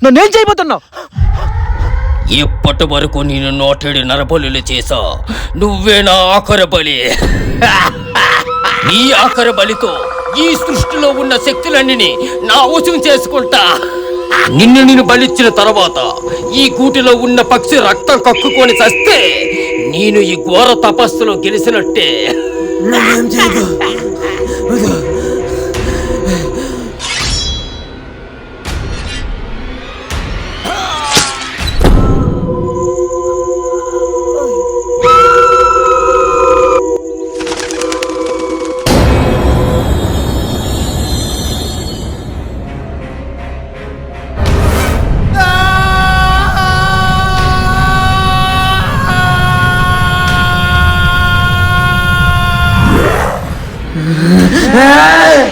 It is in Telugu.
నన్నేం చేయబోతున్నావు? ఇప్పటి వరకు నేను 107 నరబలులు చేశా. నువ్వే నా ఆఖరి బలి. నీ ఆఖరి బలితో ఈ సృష్టిలో ఉన్న శక్తులన్నీ నా వశం చేసుకుంటా. నిన్ను బలిచ్చిన తర్వాత ఈ గూటిలో ఉన్న పక్షి రక్తం కక్కుకొని చస్తే నేను ఈ ఘోర తపస్సులో గెలిచినట్టే. Hey!